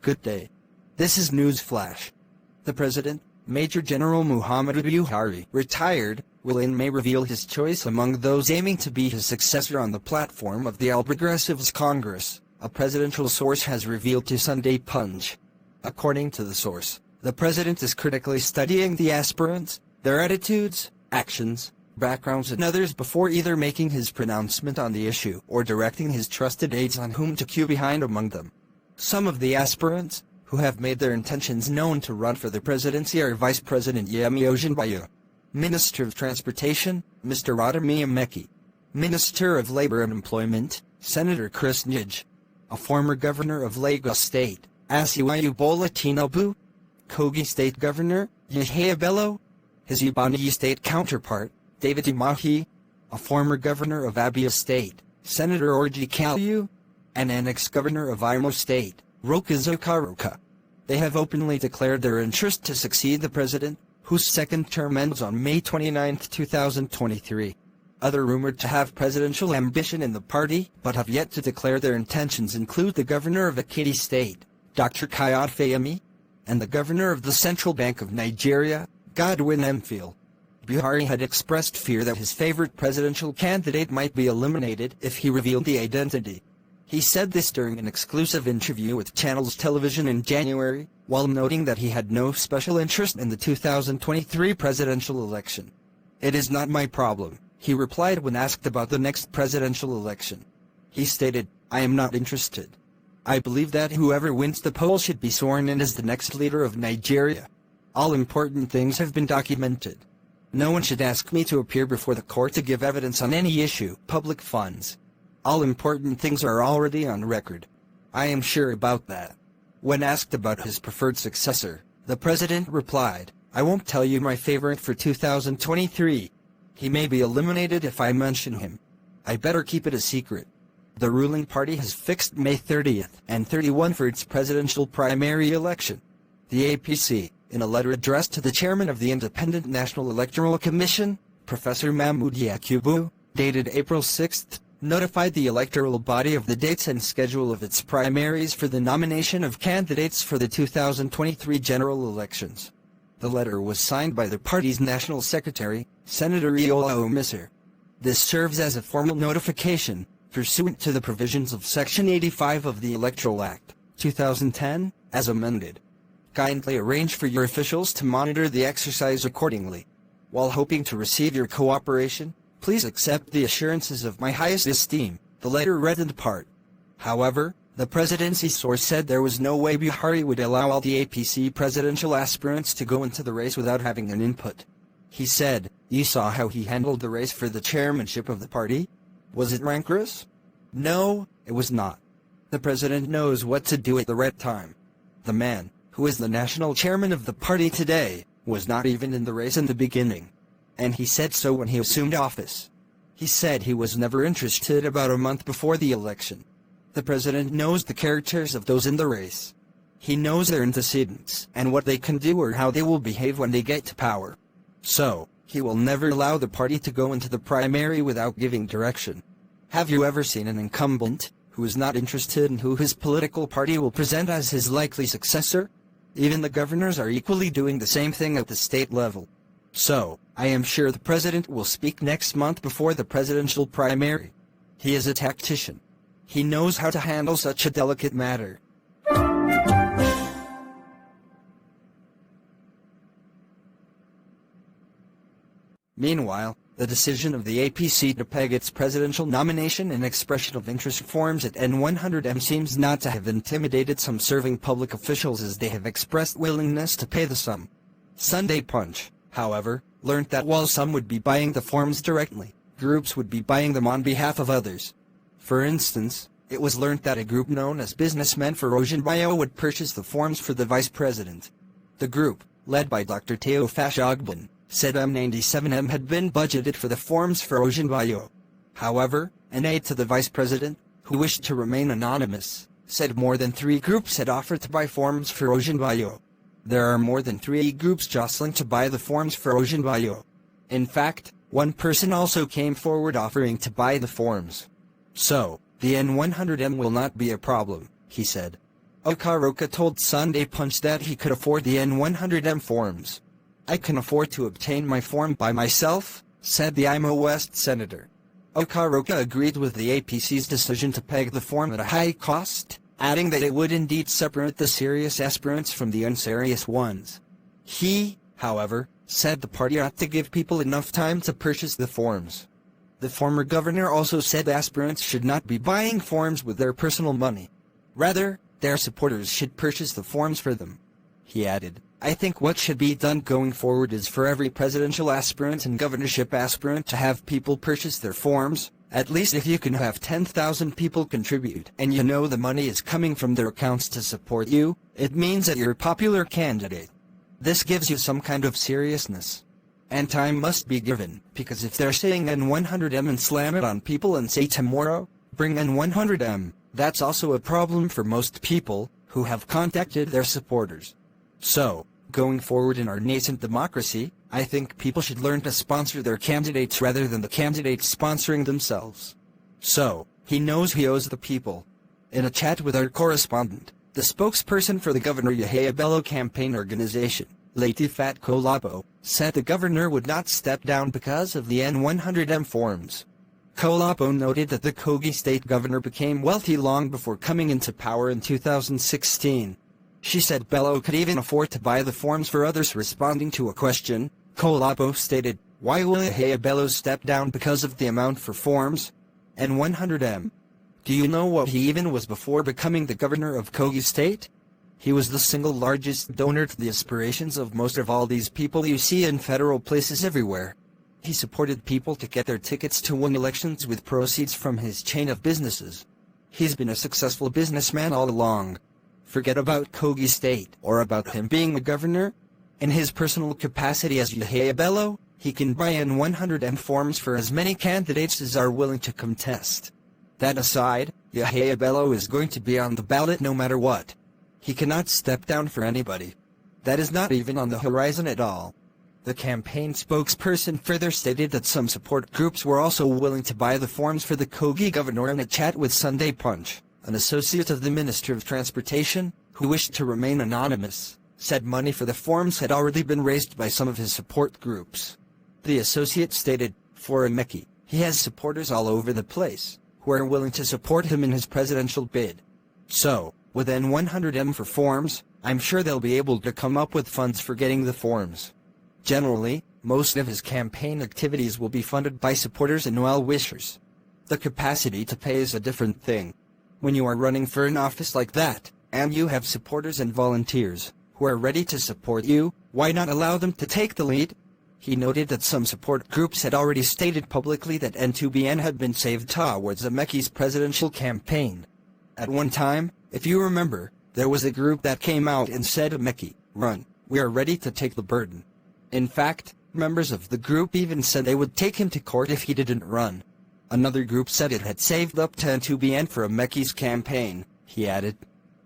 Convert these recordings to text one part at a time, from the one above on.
Good day. This is News Flash. The President, Major General Muhammadu Buhari, retired, will in May reveal his choice among those aiming to be his successor on the platform of the All Progressives Congress, a presidential source has revealed to Sunday Punch. According to the source, the President is critically studying the aspirants, their attitudes, actions, backgrounds and others before either making his pronouncement on the issue or directing his trusted aides on whom to queue behind among them. Some of the aspirants, who have made their intentions known to run for the presidency are Vice President Yemi Osinbajo, Minister of Transportation, Mr. Amaechi, Minister of Labor and Employment, Senator Chris Ngige, a former governor of Lagos State, Asiwaju Bola Tinubu, Kogi State Governor, Yahya Bello, his Ebonyi State counterpart, David Umahi, a former governor of Abia State, Senator Orji Kalu, and an ex-governor of Imo State, Roka Zokaroka. They have openly declared their interest to succeed the president, whose second term ends on May 29, 2023. Other rumored to have presidential ambition in the party but have yet to declare their intentions include the governor of Ekiti State, Dr. Kayode Fayemi, and the governor of the Central Bank of Nigeria, Godwin Emefiele. Buhari had expressed fear that his favorite presidential candidate might be eliminated if he revealed the identity. He said this during an exclusive interview with Channels Television in January, while noting that he had no special interest in the 2023 presidential election. "It is not my problem," he replied when asked about the next presidential election. He stated, "I am not interested. I believe that whoever wins the poll should be sworn in as the next leader of Nigeria. All important things have been documented. No one should ask me to appear before the court to give evidence on any issue, public funds. All important things are already on record. I am sure about that." When asked about his preferred successor, the president replied, "I won't tell you my favorite for 2023. He may be eliminated if I mention him. I better keep it a secret." The ruling party has fixed May 30th and 31 for its presidential primary election. The APC, in a letter addressed to the chairman of the Independent National Electoral Commission, Professor Mahmood Yakubu, dated April 6, notified the electoral body of the dates and schedule of its primaries for the nomination of candidates for the 2023 general elections. The letter was signed by the party's national secretary, Senator Iola Omisir. This serves as a formal notification, pursuant to the provisions of Section 85 of the Electoral Act, 2010, as amended. Kindly arrange for your officials to monitor the exercise accordingly. While hoping to receive your cooperation, please accept the assurances of my highest esteem, the letter read in part. However, the presidency source said there was no way Buhari would allow all the APC presidential aspirants to go into the race without having an input. He said, "You saw how he handled the race for the chairmanship of the party? Was it rancorous? No, it was not. The president knows what to do at the right time. The man, who is the national chairman of the party today, was not even in the race in the beginning. And he said so when he assumed office. He said he was never interested about a month before the election. The president knows the characters of those in the race. He knows their antecedents and what they can do or how they will behave when they get to power. So, he will never allow the party to go into the primary without giving direction. Have you ever seen an incumbent who is not interested in who his political party will present as his likely successor? Even the governors are equally doing the same thing at the state level. So, I am sure the president will speak next month before the presidential primary. He is a tactician. He knows how to handle such a delicate matter." Meanwhile, the decision of the APC to peg its presidential nomination and expression of interest forms at N100M seems not to have intimidated some serving public officials as they have expressed willingness to pay the sum. Sunday Punch, however, learned that while some would be buying the forms directly, groups would be buying them on behalf of others. For instance, it was learned that a group known as Businessmen for Osinbajo would purchase the forms for the vice president. The group, led by Dr. Teofash Ogbon, said M97M had been budgeted for the forms for Osinbajo. However, an aide to the vice president, who wished to remain anonymous, said more than 3 groups had offered to buy forms for Osinbajo. There are more than 3 groups jostling to buy the forms for Osinbajo. In fact, one person also came forward offering to buy the forms. So, the N100M will not be a problem, he said. Okaroka told Sunday Punch that he could afford the N100M forms. "I can afford to obtain my form by myself," said the Imo West senator. Okaroka agreed with the APC's decision to peg the form at a high cost, adding that it would indeed separate the serious aspirants from the unserious ones. He, however, said the party ought to give people enough time to purchase the forms. The former governor also said aspirants should not be buying forms with their personal money. Rather, their supporters should purchase the forms for them. He added, "I think what should be done going forward is for every presidential aspirant and governorship aspirant to have people purchase their forms, at least if you can have 10,000 people contribute and you know the money is coming from their accounts to support you, it means that you're a popular candidate. This gives you some kind of seriousness. And time must be given, because if they're saying N100M and slam it on people and say tomorrow, bring N100M, that's also a problem for most people, who have contacted their supporters. So, going forward in our nascent democracy, I think people should learn to sponsor their candidates rather than the candidates sponsoring themselves." So, he knows he owes the people. In a chat with our correspondent, the spokesperson for the Governor Yahya Bello campaign organization, Latifat Kolapo, said the governor would not step down because of the N100M forms. Kolapo noted that the Kogi state governor became wealthy long before coming into power in 2016. She said Bello could even afford to buy the forms for others. Responding to a question, Kolapo stated, "Why will Yahya Bello step down because of the amount for forms? N100M. Do you know what he even was before becoming the governor of Kogi state? He was the single largest donor to the aspirations of most of all these people you see in federal places everywhere. He supported people to get their tickets to win elections with proceeds from his chain of businesses. He's been a successful businessman all along. Forget about Kogi state or about him being a governor. In his personal capacity as Yahya Bello, he can buy N100M forms for as many candidates as are willing to contest. That aside, Yahya Bello is going to be on the ballot no matter what. He cannot step down for anybody. That is not even on the horizon at all." The campaign spokesperson further stated that some support groups were also willing to buy the forms for the Kogi governor. In a chat with Sunday Punch, an associate of the Minister of Transportation, who wished to remain anonymous, said money for the forms had already been raised by some of his support groups. The associate stated, "For Amaechi, he has supporters all over the place, who are willing to support him in his presidential bid. So, with N100M for forms, I'm sure they'll be able to come up with funds for getting the forms." Generally, most of his campaign activities will be funded by supporters and well-wishers. The capacity to pay is a different thing. When you are running for an office like that, and you have supporters and volunteers, who are ready to support you, why not allow them to take the lead? He noted that some support groups had already stated publicly that N2BN had been saved towards Amaechi's presidential campaign. At one time, if you remember, there was a group that came out and said, "Amaechi, run, we are ready to take the burden." In fact, members of the group even said they would take him to court if he didn't run. Another group said it had saved up to N2BN for Amaechi's campaign, he added.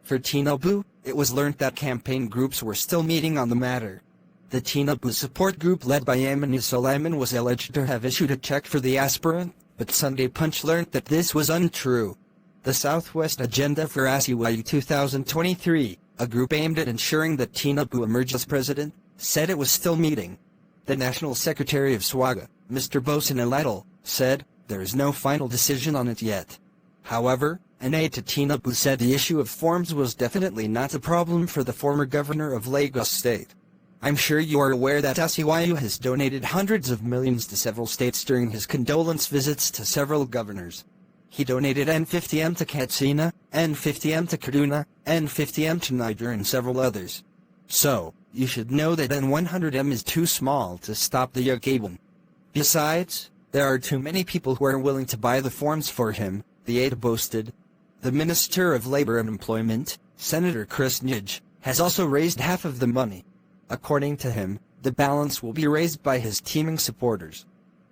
For Tinubu, it was learnt that campaign groups were still meeting on the matter. The Tinubu support group led by Amani Sulaiman was alleged to have issued a check for the aspirant, but Sunday Punch learnt that this was untrue. The Southwest Agenda for ASIWAU 2023, a group aimed at ensuring that Tinubu emerged as president, said it was still meeting. The National Secretary of SWAGA, Mr. Bosin Aladal, said, "There is no final decision on it yet." However, an aide to Tinubu said the issue of forms was definitely not a problem for the former governor of Lagos State. "I'm sure you are aware that ASIWAU has donated hundreds of millions to several states during his condolence visits to several governors. He donated N50M to Katsina, N50M to Kaduna, N50M to Niger and several others. So, you should know that N100M is too small to stop the Yagabun. Besides, there are too many people who are willing to buy the forms for him," the aide boasted. The Minister of Labor and Employment, Senator Chris Nige, has also raised half of the money. According to him, the balance will be raised by his teaming supporters.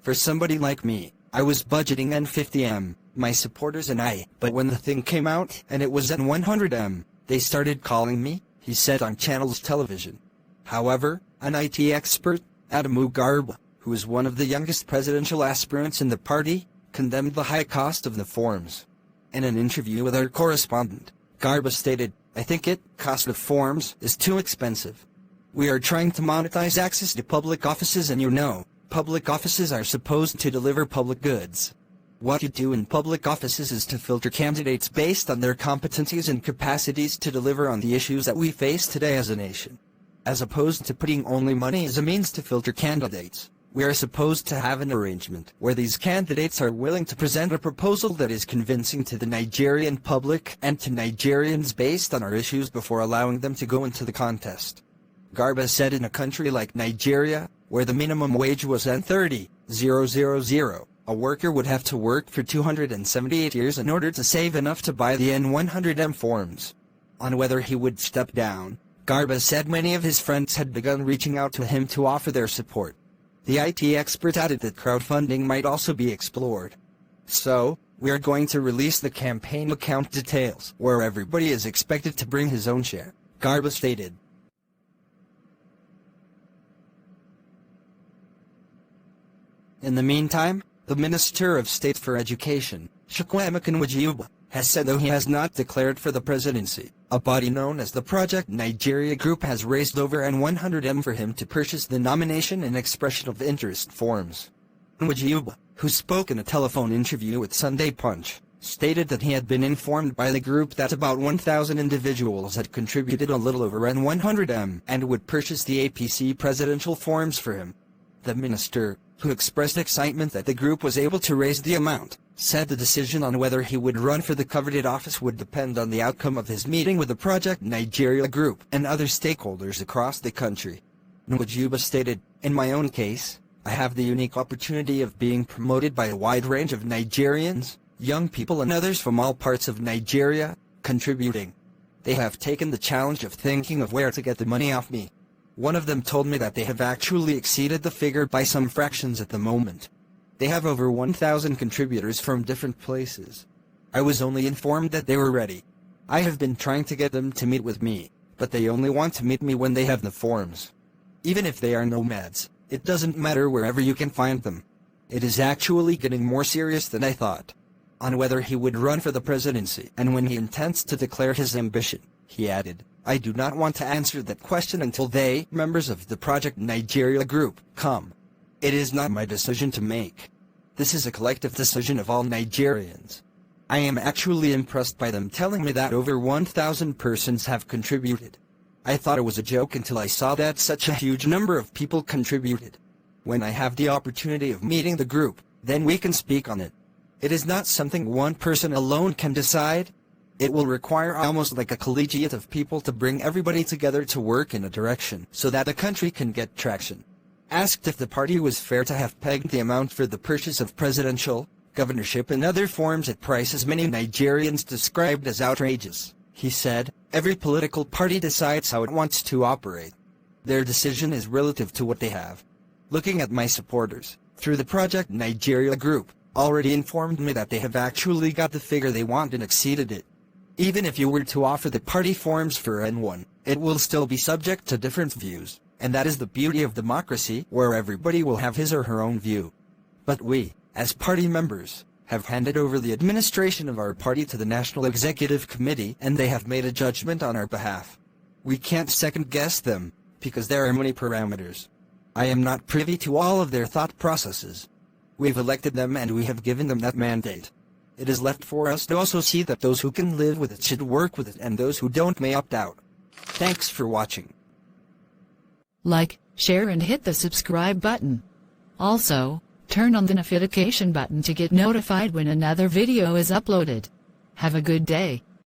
"For somebody like me, I was budgeting N50M, my supporters and I, but when the thing came out and it was N100M, they started calling me," he said on Channels Television. However, an IT expert, Adamu Garba, who is one of the youngest presidential aspirants in the party, condemned the high cost of the forms. In an interview with our correspondent, Garba stated, I think cost of forms is too expensive. We are trying to monetize access to public offices, and public offices are supposed to deliver public goods. What you do in public offices is to filter candidates based on their competencies and capacities to deliver on the issues that we face today as a nation. As opposed to putting only money as a means to filter candidates, we are supposed to have an arrangement where these candidates are willing to present a proposal that is convincing to the Nigerian public and to Nigerians based on our issues before allowing them to go into the contest. Garba said in a country like Nigeria, where the minimum wage was N30,000, a worker would have to work for 278 years in order to save enough to buy the N100M forms. On whether he would step down, Garba said many of his friends had begun reaching out to him to offer their support. The IT expert added that crowdfunding might also be explored. So, we are going to release the campaign account details, where everybody is expected to bring his own share, Garba stated. In the meantime, the Minister of State for Education, Chukwuemeka Nwajioba, has said though he has not declared for the presidency, a body known as the Project Nigeria Group has raised over N100M for him to purchase the nomination and expression of interest forms. Nwajioba, who spoke in a telephone interview with Sunday Punch, stated that he had been informed by the group that about 1,000 individuals had contributed a little over N100M and would purchase the APC presidential forms for him. The minister, who expressed excitement that the group was able to raise the amount, said the decision on whether he would run for the coveted office would depend on the outcome of his meeting with the Project Nigeria Group and other stakeholders across the country. Nwajioba stated, "In my own case, I have the unique opportunity of being promoted by a wide range of Nigerians, young people and others from all parts of Nigeria, contributing. They have taken the challenge of thinking of where to get the money off me. One of them told me that they have actually exceeded the figure by some fractions at the moment. They have over 1,000 contributors from different places. I was only informed that they were ready. I have been trying to get them to meet with me, but they only want to meet me when they have the forms. Even if they are nomads, it doesn't matter wherever you can find them. It is actually getting more serious than I thought." On whether he would run for the presidency and when he intends to declare his ambition, he added, "I do not want to answer that question until they, members of the Project Nigeria Group, come. It is not my decision to make. This is a collective decision of all Nigerians. I am actually impressed by them telling me that over 1,000 persons have contributed. I thought it was a joke until I saw that such a huge number of people contributed. When I have the opportunity of meeting the group, then we can speak on it. It is not something one person alone can decide. It will require almost like a collegiate of people to bring everybody together to work in a direction so that the country can get traction." Asked if the party was fair to have pegged the amount for the purchase of presidential, governorship and other forms at prices many Nigerians described as outrageous, he said, "Every political party decides how it wants to operate. Their decision is relative to what they have. Looking at my supporters, through the Project Nigeria Group, already informed me that they have actually got the figure they want and exceeded it. Even if you were to offer the party forms for N1, it will still be subject to different views, and that is the beauty of democracy, where everybody will have his or her own view. But we, as party members, have handed over the administration of our party to the National Executive Committee and they have made a judgment on our behalf. We can't second-guess them, because there are many parameters. I am not privy to all of their thought processes. We've elected them and we have given them that mandate. It is left for us to also see that those who can live with it should work with it and those who don't may opt out. Thanks for watching. Like, share and hit the subscribe button. Also, turn on the notification button to get notified when another video is uploaded. Have a good day.